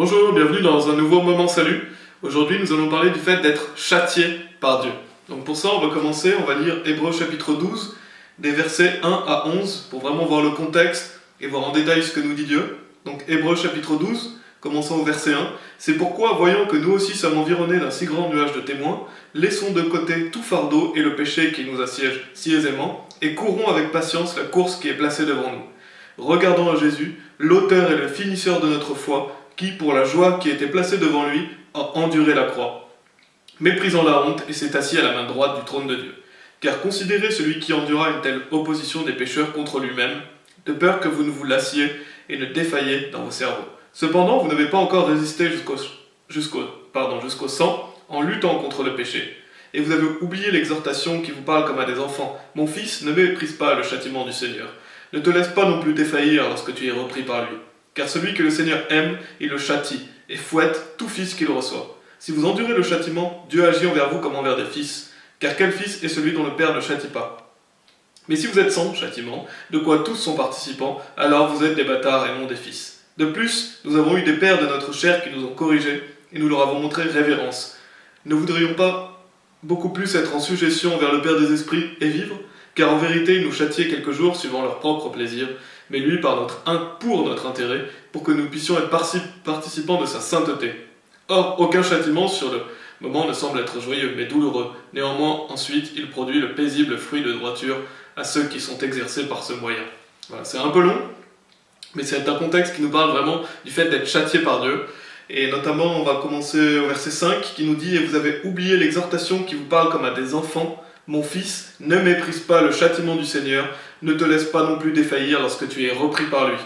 Bonjour, bienvenue dans un nouveau Moment Salut. Aujourd'hui, nous allons parler du fait d'être châtié par Dieu. Donc pour ça, on va commencer, on va lire Hébreux chapitre 12, des versets 1 à 11, pour vraiment voir le contexte et voir en détail ce que nous dit Dieu. Donc Hébreux chapitre 12, commençons au verset 1. C'est pourquoi, voyant que nous aussi sommes environnés d'un si grand nuage de témoins, laissons de côté tout fardeau et le péché qui nous assiège si aisément, et courons avec patience la course qui est placée devant nous. Regardons à Jésus, l'auteur et le finisseur de notre foi, qui, pour la joie qui était placée devant lui, a enduré la croix, méprisant la honte, et s'est assis à la main droite du trône de Dieu. Car considérez celui qui endura une telle opposition des pécheurs contre lui-même, de peur que vous ne vous lassiez et ne défailliez dans vos cerveaux. Cependant, vous n'avez pas encore résisté jusqu'au sang en luttant contre le péché. Et vous avez oublié l'exhortation qui vous parle comme à des enfants. Mon fils, ne méprise pas le châtiment du Seigneur. Ne te laisse pas non plus défaillir lorsque tu es repris par lui. Car celui que le Seigneur aime, il le châtie, et fouette tout fils qu'il reçoit. Si vous endurez le châtiment, Dieu agit envers vous comme envers des fils. Car quel fils est celui dont le Père ne châtie pas? Mais si vous êtes sans châtiment, de quoi tous sont participants, alors vous êtes des bâtards et non des fils. De plus, nous avons eu des pères de notre chair qui nous ont corrigés, et nous leur avons montré révérence. Ne voudrions pas beaucoup plus être en sujétion envers le Père des esprits et vivre? Car en vérité, ils nous châtiaient quelques jours suivant leur propre plaisir, mais lui pour notre intérêt, pour que nous puissions être participants de sa sainteté. Or, aucun châtiment sur le moment ne semble être joyeux, mais douloureux. Néanmoins, ensuite, il produit le paisible fruit de droiture à ceux qui sont exercés par ce moyen. Voilà, c'est un peu long, mais c'est un contexte qui nous parle vraiment du fait d'être châtié par Dieu. Et notamment, on va commencer au verset 5, qui nous dit « Et vous avez oublié l'exhortation qui vous parle comme à des enfants. Mon fils, ne méprise pas le châtiment du Seigneur, ne te laisse pas non plus défaillir lorsque tu es repris par lui.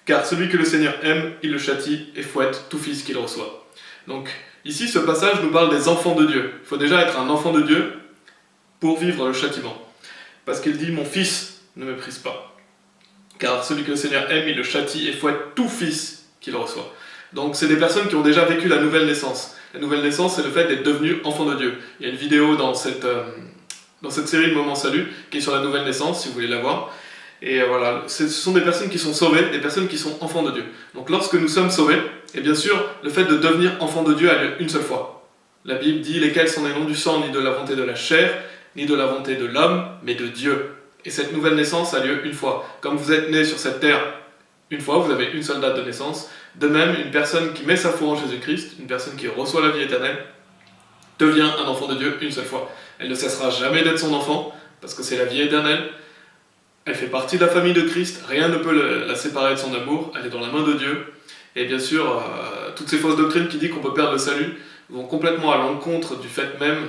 Car celui que le Seigneur aime, il le châtie et fouette tout fils qu'il reçoit. » Donc ici, ce passage nous parle des enfants de Dieu. Il faut déjà être un enfant de Dieu pour vivre le châtiment. Parce qu'il dit « Mon fils, ne méprise pas. » Car celui que le Seigneur aime, il le châtie et fouette tout fils qu'il reçoit. Donc c'est des personnes qui ont déjà vécu la nouvelle naissance. La nouvelle naissance, c'est le fait d'être devenu enfant de Dieu. Il y a une vidéo dans cette série de Moments Salut qui est sur la nouvelle naissance, si vous voulez la voir. Et voilà, ce sont des personnes qui sont sauvées, des personnes qui sont enfants de Dieu. Donc lorsque nous sommes sauvés, et bien sûr, le fait de devenir enfant de Dieu a lieu une seule fois. La Bible dit « Lesquels sont nés non du sang, ni de la volonté de la chair, ni de la volonté de l'homme, mais de Dieu. » Et cette nouvelle naissance a lieu une fois. Comme vous êtes né sur cette terre une fois, vous avez une seule date de naissance. De même, une personne qui met sa foi en Jésus-Christ, une personne qui reçoit la vie éternelle, devient un enfant de Dieu une seule fois. Elle ne cessera jamais d'être son enfant, parce que c'est la vie éternelle. Elle fait partie de la famille de Christ, rien ne peut la séparer de son amour, elle est dans la main de Dieu. Et bien sûr, toutes ces fausses doctrines qui disent qu'on peut perdre le salut vont complètement à l'encontre du fait même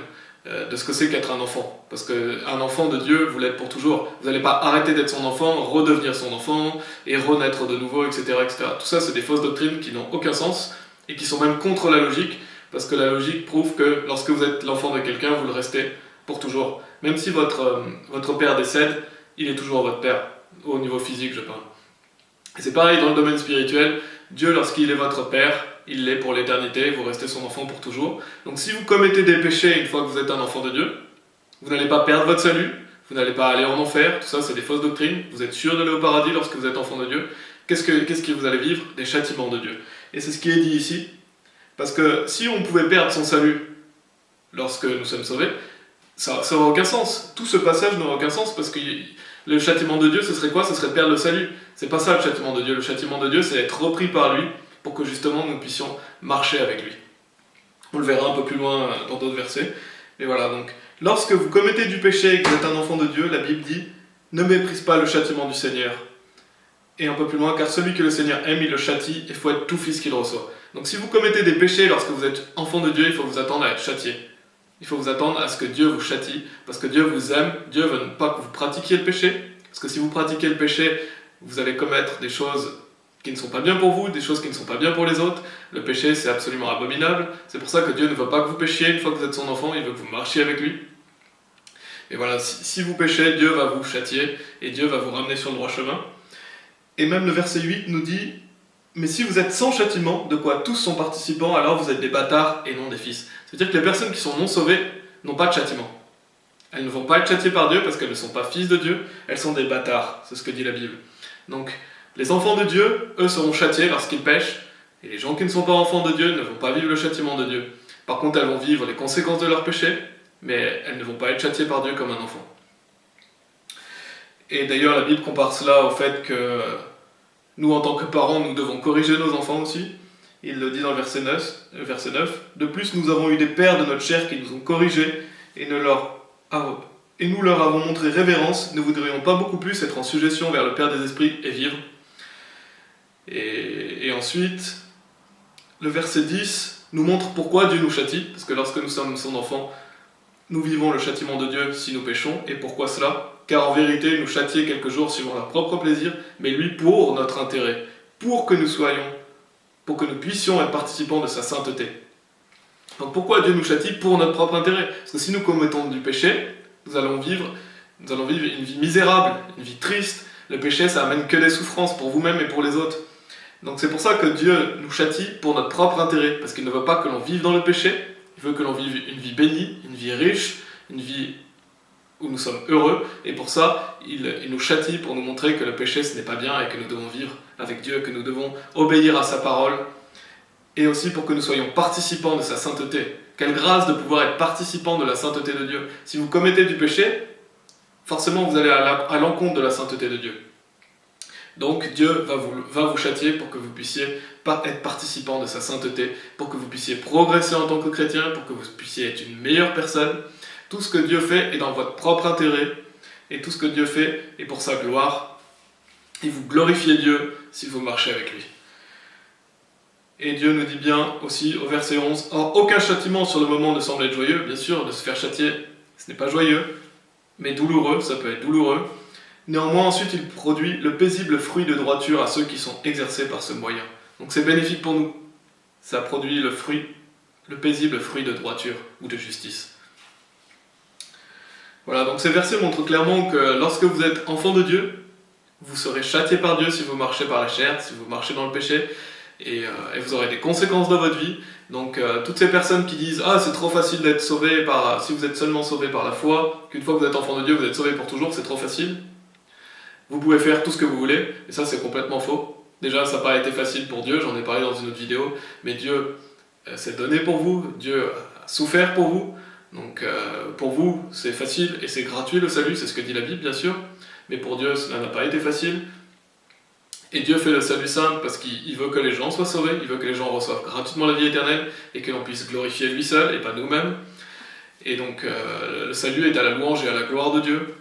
de ce que c'est qu'être un enfant. Parce qu'un enfant de Dieu, vous l'êtes pour toujours. Vous n'allez pas arrêter d'être son enfant, redevenir son enfant, et renaître de nouveau, etc. etc. Tout ça, c'est des fausses doctrines qui n'ont aucun sens, et qui sont même contre la logique, parce que la logique prouve que lorsque vous êtes l'enfant de quelqu'un, vous le restez pour toujours. Même si votre père décède, il est toujours votre père, au niveau physique, je parle. Et c'est pareil dans le domaine spirituel. Dieu, lorsqu'il est votre père, il l'est pour l'éternité, vous restez son enfant pour toujours. Donc si vous commettez des péchés une fois que vous êtes un enfant de Dieu, vous n'allez pas perdre votre salut, vous n'allez pas aller en enfer, tout ça c'est des fausses doctrines, vous êtes sûr d'aller au paradis lorsque vous êtes enfant de Dieu. Qu'est-ce que vous allez vivre? Des châtiments de Dieu. Et c'est ce qui est dit ici, parce que si on pouvait perdre son salut lorsque nous sommes sauvés, ça n'aurait aucun sens. Tout ce passage n'aurait aucun sens, parce que le châtiment de Dieu, ce serait quoi? Ce serait de perdre le salut. C'est pas ça le châtiment de Dieu. Le châtiment de Dieu, c'est être repris par lui, pour que justement nous puissions marcher avec lui. On le verra un peu plus loin dans d'autres versets. Mais voilà, donc, lorsque vous commettez du péché et que vous êtes un enfant de Dieu, la Bible dit « Ne méprise pas le châtiment du Seigneur ». Et un peu plus loin, car celui que le Seigneur aime, il le châtie, et fouette tout fils qu'il reçoit. Donc si vous commettez des péchés lorsque vous êtes enfant de Dieu, il faut vous attendre à être châtié. Il faut vous attendre à ce que Dieu vous châtie, parce que Dieu vous aime, Dieu veut pas que vous pratiquiez le péché, parce que si vous pratiquez le péché, vous allez commettre des choses qui ne sont pas bien pour vous, des choses qui ne sont pas bien pour les autres. Le péché, c'est absolument abominable. C'est pour ça que Dieu ne veut pas que vous péchiez une fois que vous êtes son enfant, il veut que vous marchiez avec lui. Et voilà, si vous péchez, Dieu va vous châtier, et Dieu va vous ramener sur le droit chemin. Et même le verset 8 nous dit « Mais si vous êtes sans châtiment, de quoi tous sont participants, alors vous êtes des bâtards et non des fils. » C'est-à-dire que les personnes qui sont non sauvées n'ont pas de châtiment. Elles ne vont pas être châtiées par Dieu parce qu'elles ne sont pas fils de Dieu, elles sont des bâtards, c'est ce que dit la Bible. Donc, les enfants de Dieu, eux, seront châtiés lorsqu'ils pêchent, Et les gens qui ne sont pas enfants de Dieu ne vont pas vivre le châtiment de Dieu. Par contre, elles vont vivre les conséquences de leur péché, mais elles ne vont pas être châtiées par Dieu comme un enfant. Et d'ailleurs, la Bible compare cela au fait que nous, en tant que parents, nous devons corriger nos enfants aussi. Il le dit dans le verset 9. De plus, nous avons eu des pères de notre chair qui nous ont corrigés et nous leur avons montré révérence. Ne voudrions pas beaucoup plus être en suggestion vers le Père des esprits et vivre. Et ensuite, le verset 10 nous montre pourquoi Dieu nous châtie. Parce que lorsque nous sommes son enfant, nous vivons le châtiment de Dieu si nous péchons. Et pourquoi cela ? Car en vérité, il nous châtiait quelques jours suivant leur propre plaisir, mais lui pour notre intérêt, pour que nous puissions être participants de sa sainteté. Donc pourquoi Dieu nous châtie ? Pour notre propre intérêt. Parce que si nous commettons du péché, nous allons vivre une vie misérable, une vie triste. Le péché, ça amène que des souffrances pour vous-même et pour les autres. Donc c'est pour ça que Dieu nous châtie pour notre propre intérêt, parce qu'il ne veut pas que l'on vive dans le péché, il veut que l'on vive une vie bénie, une vie riche, une vie où nous sommes heureux, et pour ça, il nous châtie pour nous montrer que le péché, ce n'est pas bien, et que nous devons vivre avec Dieu, que nous devons obéir à sa parole, et aussi pour que nous soyons participants de sa sainteté. Quelle grâce de pouvoir être participants de la sainteté de Dieu. Si vous commettez du péché, forcément vous allez à l'encontre de la sainteté de Dieu. Donc Dieu va vous châtier pour que vous puissiez être participant de sa sainteté, pour que vous puissiez progresser en tant que chrétien, pour que vous puissiez être une meilleure personne. Tout ce que Dieu fait est dans votre propre intérêt, et tout ce que Dieu fait est pour sa gloire, et vous glorifiez Dieu si vous marchez avec lui. Et Dieu nous dit bien aussi au verset 11, « Or aucun châtiment sur le moment ne semble être joyeux, bien sûr, de se faire châtier, ce n'est pas joyeux, mais douloureux, ça peut être douloureux. Néanmoins, ensuite, il produit le paisible fruit de droiture à ceux qui sont exercés par ce moyen. » Donc c'est bénéfique pour nous. Ça produit le paisible fruit de droiture ou de justice. Voilà, donc ces versets montrent clairement que lorsque vous êtes enfant de Dieu, vous serez châtié par Dieu si vous marchez par la chair, si vous marchez dans le péché, et vous aurez des conséquences dans votre vie. Donc toutes ces personnes qui disent « Ah, c'est trop facile d'être sauvé si vous êtes seulement sauvé par la foi, qu'une fois que vous êtes enfant de Dieu, vous êtes sauvé pour toujours, c'est trop facile. » Vous pouvez faire tout ce que vous voulez, et ça c'est complètement faux. Déjà, ça n'a pas été facile pour Dieu, j'en ai parlé dans une autre vidéo, mais Dieu s'est donné pour vous, Dieu a souffert pour vous. Donc pour vous, c'est facile et c'est gratuit le salut, c'est ce que dit la Bible bien sûr, mais pour Dieu, cela n'a pas été facile. Et Dieu fait le salut simple parce qu'il veut que les gens soient sauvés, il veut que les gens reçoivent gratuitement la vie éternelle et que l'on puisse glorifier lui seul et pas nous-mêmes. Et donc le salut est à la louange et à la gloire de Dieu.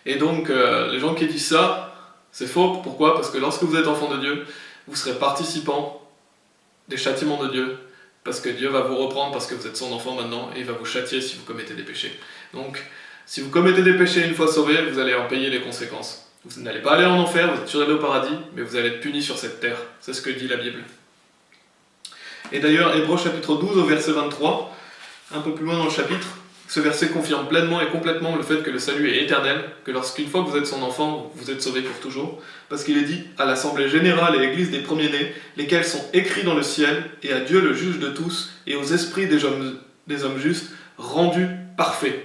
Et donc les gens qui disent ça, c'est faux. Pourquoi ? Parce que lorsque vous êtes enfant de Dieu, vous serez participant des châtiments de Dieu. Parce que Dieu va vous reprendre parce que vous êtes son enfant maintenant et il va vous châtier si vous commettez des péchés. Donc, si vous commettez des péchés une fois sauvés, vous allez en payer les conséquences. Vous n'allez pas aller en enfer, vous êtes sûr d'aller au paradis, mais vous allez être puni sur cette terre. C'est ce que dit la Bible. Et d'ailleurs, Hébreux chapitre 12 au verset 23, un peu plus loin dans le chapitre, ce verset confirme pleinement et complètement le fait que le salut est éternel, que lorsqu'une fois que vous êtes son enfant, vous êtes sauvé pour toujours, parce qu'il est dit à l'Assemblée générale et l'Église des premiers-nés, lesquels sont écrits dans le ciel, et à Dieu le juge de tous, et aux esprits des hommes justes, rendus parfaits.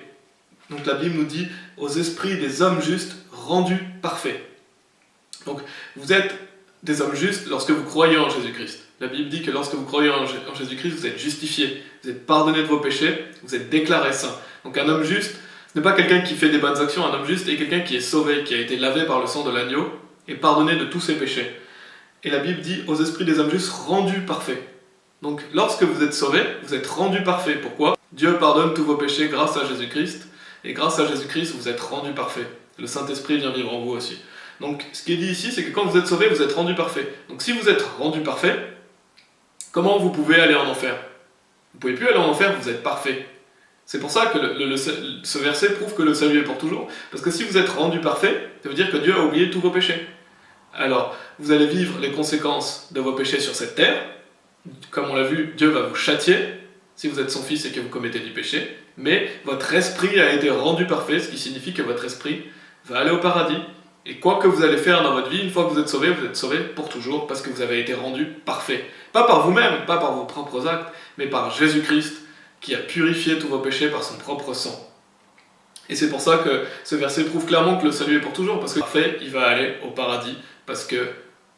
Donc la Bible nous dit aux esprits des hommes justes, rendus parfaits. Donc vous êtes des hommes justes lorsque vous croyez en Jésus-Christ. La Bible dit que lorsque vous croyez en Jésus-Christ, vous êtes justifiés, vous êtes pardonnés de vos péchés, vous êtes déclarés saints. Donc un homme juste, ce n'est pas quelqu'un qui fait des bonnes actions, un homme juste est quelqu'un qui est sauvé, qui a été lavé par le sang de l'agneau et pardonné de tous ses péchés. Et la Bible dit aux esprits des hommes justes rendus parfaits. Donc lorsque vous êtes sauvés, vous êtes rendus parfaits. Pourquoi ? Dieu pardonne tous vos péchés grâce à Jésus-Christ, et grâce à Jésus-Christ, vous êtes rendus parfaits. Le Saint-Esprit vient vivre en vous aussi. Donc ce qui est dit ici, c'est que quand vous êtes sauvés, vous êtes rendus parfaits. Donc si vous êtes rendus parfaits, comment vous pouvez aller en enfer ? Vous ne pouvez plus aller en enfer, vous êtes parfait. C'est pour ça que ce verset prouve que le salut est pour toujours. Parce que si vous êtes rendu parfait, ça veut dire que Dieu a oublié tous vos péchés. Alors, vous allez vivre les conséquences de vos péchés sur cette terre. Comme on l'a vu, Dieu va vous châtier si vous êtes son fils et que vous commettez du péché. Mais votre esprit a été rendu parfait, ce qui signifie que votre esprit va aller au paradis. Et quoi que vous allez faire dans votre vie, une fois que vous êtes sauvé pour toujours, parce que vous avez été rendu parfait. Pas par vous-même, pas par vos propres actes, mais par Jésus-Christ, qui a purifié tous vos péchés par son propre sang. Et c'est pour ça que ce verset prouve clairement que le salut est pour toujours, parce que parfait, il va aller au paradis, parce que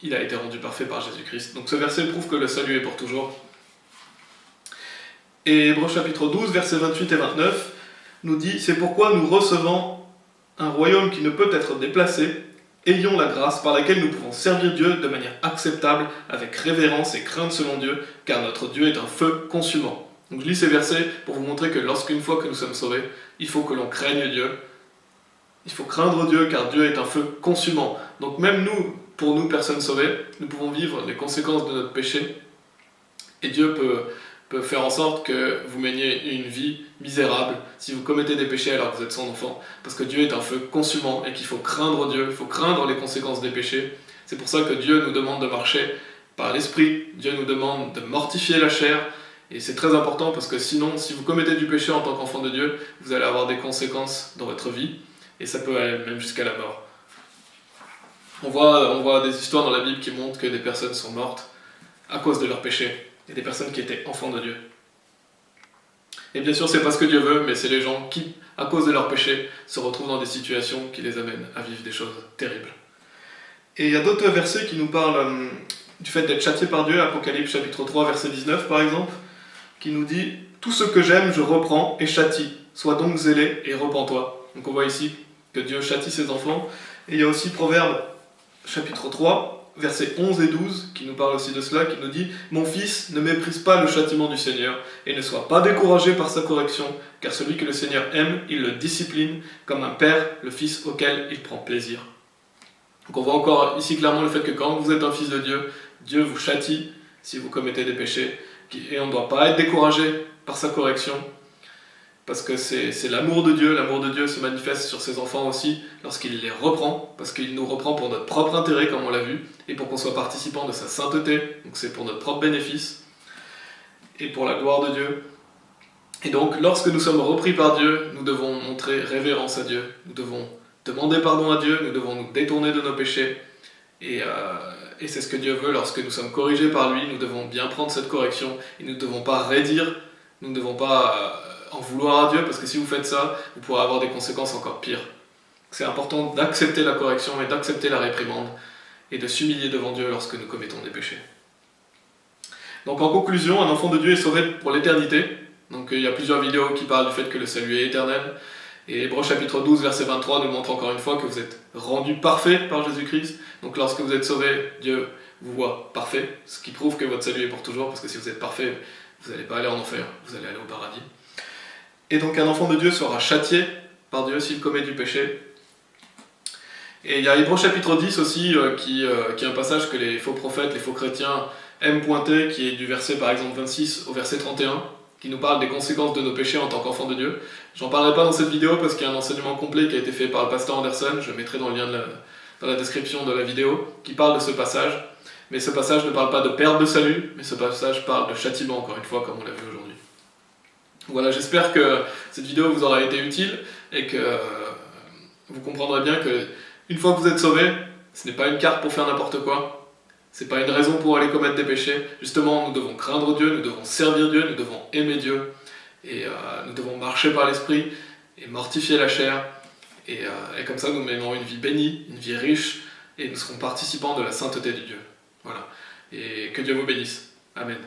il a été rendu parfait par Jésus-Christ. Donc ce verset prouve que le salut est pour toujours. Et Hébreux chapitre 12, versets 28 et 29, nous dit « C'est pourquoi nous recevons un royaume qui ne peut être déplacé, ayons la grâce par laquelle nous pouvons servir Dieu de manière acceptable, avec révérence et crainte selon Dieu, car notre Dieu est un feu consumant. » Donc je lis ces versets pour vous montrer que lorsqu'une fois que nous sommes sauvés, il faut que l'on craigne Dieu. Il faut craindre Dieu, car Dieu est un feu consumant. Donc même nous, pour nous, personnes sauvées, nous pouvons vivre les conséquences de notre péché, et Dieu peut faire en sorte que vous meniez une vie misérable si vous commettez des péchés alors que vous êtes son enfant, parce que Dieu est un feu consumant et qu'il faut craindre Dieu, il faut craindre les conséquences des péchés. C'est pour ça que Dieu nous demande de marcher par l'esprit, Dieu nous demande de mortifier la chair, et c'est très important parce que sinon, si vous commettez du péché en tant qu'enfant de Dieu, vous allez avoir des conséquences dans votre vie, et ça peut aller même jusqu'à la mort. On voit des histoires dans la Bible qui montrent que des personnes sont mortes à cause de leurs péchés. Il y a des personnes qui étaient enfants de Dieu. Et bien sûr, c'est pas ce que Dieu veut, mais c'est les gens qui, à cause de leurs péchés, se retrouvent dans des situations qui les amènent à vivre des choses terribles. Et il y a d'autres versets qui nous parlent du fait d'être châtié par Dieu, Apocalypse chapitre 3, verset 19 par exemple, qui nous dit « Tout ce que j'aime, je reprends et châtie. Sois donc zélé et repens-toi. » Donc on voit ici que Dieu châtie ses enfants. Et il y a aussi Proverbe chapitre 3, versets 11 et 12, qui nous parle aussi de cela, qui nous dit « Mon fils, ne méprise pas le châtiment du Seigneur, et ne sois pas découragé par sa correction, car celui que le Seigneur aime, il le discipline, comme un père, le fils auquel il prend plaisir. » Donc on voit encore ici clairement le fait que quand vous êtes un fils de Dieu, Dieu vous châtie si vous commettez des péchés, et on ne doit pas être découragé par sa correction, parce que c'est l'amour de Dieu se manifeste sur ses enfants aussi lorsqu'il les reprend, parce qu'il nous reprend pour notre propre intérêt, comme on l'a vu, et pour qu'on soit participant de sa sainteté, donc c'est pour notre propre bénéfice, et pour la gloire de Dieu. Et donc, lorsque nous sommes repris par Dieu, nous devons montrer révérence à Dieu, nous devons demander pardon à Dieu, nous devons nous détourner de nos péchés, et c'est ce que Dieu veut lorsque nous sommes corrigés par lui, nous devons bien prendre cette correction, et nous ne devons pas raidir, nous ne devons pas en vouloir à Dieu, parce que si vous faites ça, vous pourrez avoir des conséquences encore pires. C'est important d'accepter la correction et d'accepter la réprimande, et de s'humilier devant Dieu lorsque nous commettons des péchés. Donc en conclusion, un enfant de Dieu est sauvé pour l'éternité. Donc il y a plusieurs vidéos qui parlent du fait que le salut est éternel. Et Hébreux chapitre 12, verset 23 nous montre encore une fois que vous êtes rendus parfaits par Jésus-Christ. Donc lorsque vous êtes sauvés, Dieu vous voit parfait, ce qui prouve que votre salut est pour toujours, parce que si vous êtes parfait, vous n'allez pas aller en enfer, vous allez aller au paradis. Et donc un enfant de Dieu sera châtié par Dieu s'il commet du péché. Et il y a Hébreux chapitre 10 aussi, qui est un passage que les faux prophètes, les faux chrétiens aiment pointer, qui est du verset par exemple 26 au verset 31, qui nous parle des conséquences de nos péchés en tant qu'enfants de Dieu. J'en parlerai pas dans cette vidéo parce qu'il y a un enseignement complet qui a été fait par le pasteur Anderson, je mettrai dans le lien dans la description de la vidéo, qui parle de ce passage. Mais ce passage ne parle pas de perte de salut, mais ce passage parle de châtiment, encore une fois, comme on l'a vu aujourd'hui. Voilà, j'espère que cette vidéo vous aura été utile et que vous comprendrez bien que une fois que vous êtes sauvés, ce n'est pas une carte pour faire n'importe quoi, c'est pas une raison pour aller commettre des péchés. Justement, nous devons craindre Dieu, nous devons servir Dieu, nous devons aimer Dieu, et nous devons marcher par l'esprit et mortifier la chair, et comme ça nous mènerons une vie bénie, une vie riche, et nous serons participants de la sainteté de Dieu. Voilà, et que Dieu vous bénisse. Amen.